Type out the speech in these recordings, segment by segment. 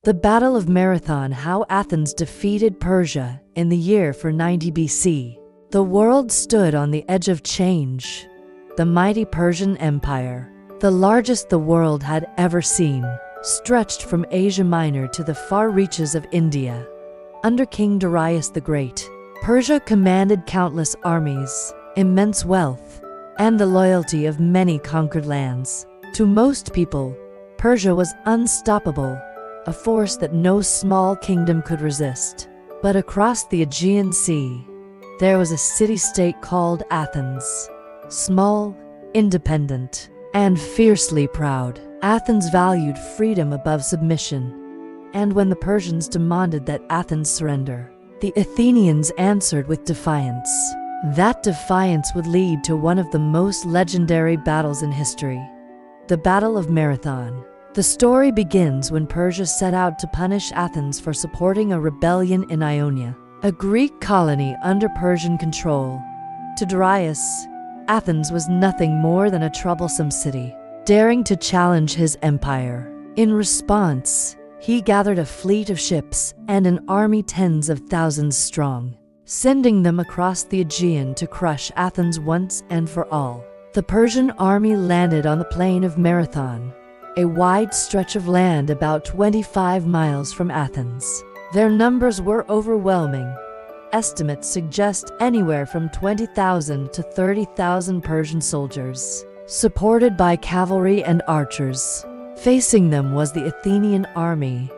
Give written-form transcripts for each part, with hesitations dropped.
The Battle of Marathon: How Athens Defeated Persia in the year 490 BC. The world stood on the edge of change. The mighty Persian Empire, the largest the world had ever seen, stretched from Asia Minor to the far reaches of India. Under King Darius the Great, Persia commanded countless armies, immense wealth, and the loyalty of many conquered lands. To most people, Persia was unstoppable, a force that no small kingdom could resist. But across the Aegean Sea, there was a city-state called Athens. Small, independent, and fiercely proud, Athens valued freedom above submission. And when the Persians demanded that Athens surrender, the Athenians answered with defiance. That defiance would lead to one of the most legendary battles in history, the Battle of Marathon. The story begins when Persia set out to punish Athens for supporting a rebellion in Ionia, a Greek colony under Persian control. To Darius, Athens was nothing more than a troublesome city, daring to challenge his empire. In response, he gathered a fleet of ships and an army tens of thousands strong, sending them across the Aegean to crush Athens once and for all. The Persian army landed on the plain of Marathon, a wide stretch of land about 25 miles from Athens. Their numbers were overwhelming. Estimates suggest anywhere from 20,000 to 30,000 Persian soldiers, supported by cavalry and archers. Facing them was the Athenian army,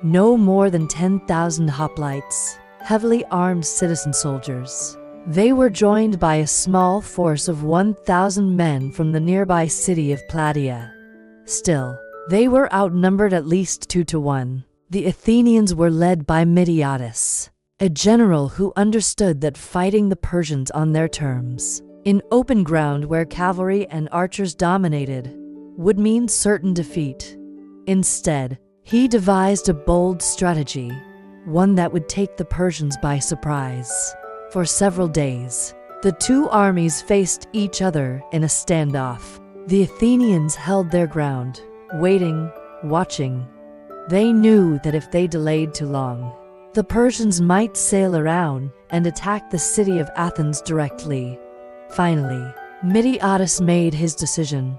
no more than 10,000 hoplites, heavily armed citizen soldiers. They were joined by a small force of 1,000 men from the nearby city of Plataea. Still, they were outnumbered at least 2 to 1. The Athenians were led by Midiatis, a general who understood that fighting the Persians on their terms, in open ground where cavalry and archers dominated, would mean certain defeat. Instead, he devised a bold strategy, one that would take the Persians by surprise. For several days, the two armies faced each other in a standoff. The Athenians held their ground, waiting, watching. They knew that if they delayed too long, the Persians might sail around and attack the city of Athens directly. Finally, Midiatis made his decision.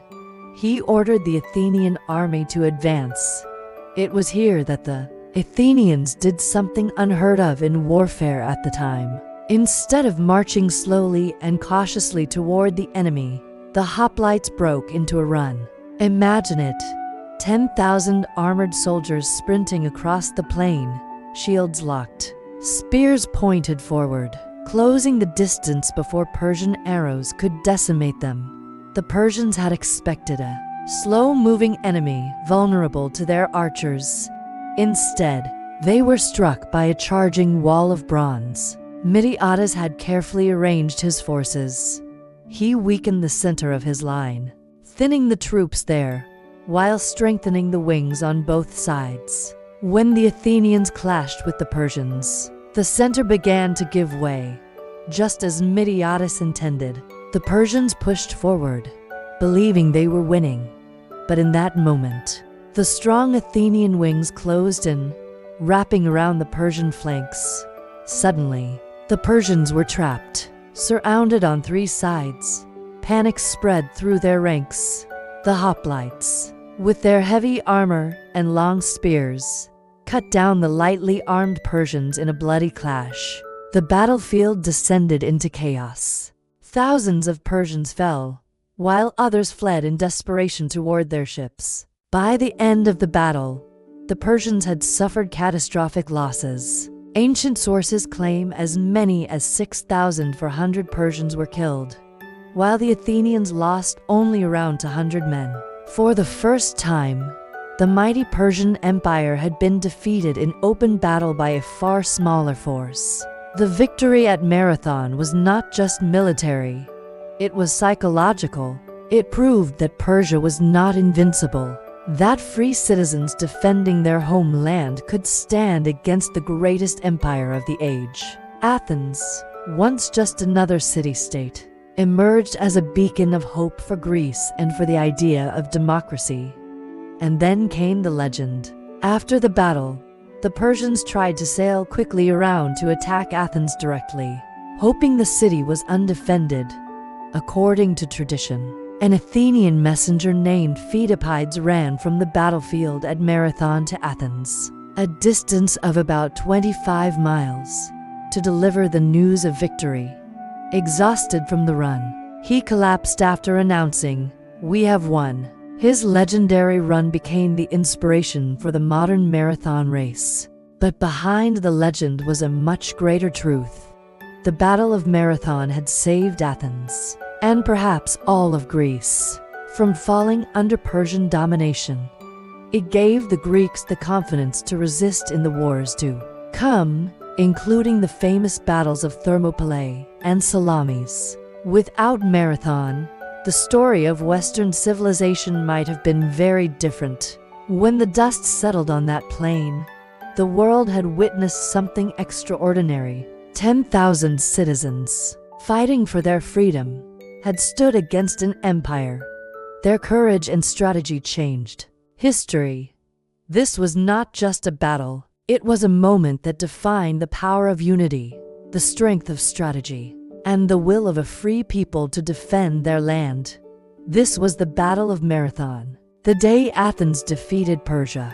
He ordered the Athenian army to advance. It was here that the Athenians did something unheard of in warfare at the time. Instead of marching slowly and cautiously toward the enemy, the hoplites broke into a run. Imagine it, 10,000 armored soldiers sprinting across the plain, shields locked, spears pointed forward, closing the distance before Persian arrows could decimate them. The Persians had expected a slow-moving enemy vulnerable to their archers. Instead, they were struck by a charging wall of bronze. Midiatis had carefully arranged his forces. He weakened the center of his line, thinning the troops there, while strengthening the wings on both sides. When the Athenians clashed with the Persians, the center began to give way. Just as Midiatis intended, the Persians pushed forward, believing they were winning. But in that moment, the strong Athenian wings closed in, wrapping around the Persian flanks. Suddenly, the Persians were trapped, surrounded on 3 sides. Panic spread through their ranks. The hoplites, with their heavy armor and long spears, cut down the lightly armed Persians in a bloody clash. The battlefield descended into chaos. Thousands of Persians fell, while others fled in desperation toward their ships. By the end of the battle, the Persians had suffered catastrophic losses. Ancient sources claim as many as 6,400 Persians were killed, while the Athenians lost only around 200 men. For the first time, the mighty Persian Empire had been defeated in open battle by a far smaller force. The victory at Marathon was not just military, it was psychological. It proved that Persia was not invincible, that free citizens defending their homeland could stand against the greatest empire of the age. Athens, once just another city-state, emerged as a beacon of hope for Greece and for the idea of democracy. And then came the legend. After the battle, the Persians tried to sail quickly around to attack Athens directly, hoping the city was undefended. According to tradition, an Athenian messenger named Pheidippides ran from the battlefield at Marathon to Athens, a distance of about 25 miles, to deliver the news of victory. Exhausted from the run, he collapsed after announcing, "We have won." His legendary run became the inspiration for the modern marathon race. But behind the legend was a much greater truth. The Battle of Marathon had saved Athens, and perhaps all of Greece, from falling under Persian domination. It gave the Greeks the confidence to resist in the wars to come, including the famous battles of Thermopylae and Salamis. Without Marathon, the story of Western civilization might have been very different. When the dust settled on that plain, the world had witnessed something extraordinary. 10,000 citizens, fighting for their freedom, had stood against an empire. Their courage and strategy changed history. This was not just a battle, it was a moment that defined the power of unity, the strength of strategy, and the will of a free people to defend their land. This was the Battle of Marathon, the day Athens defeated Persia.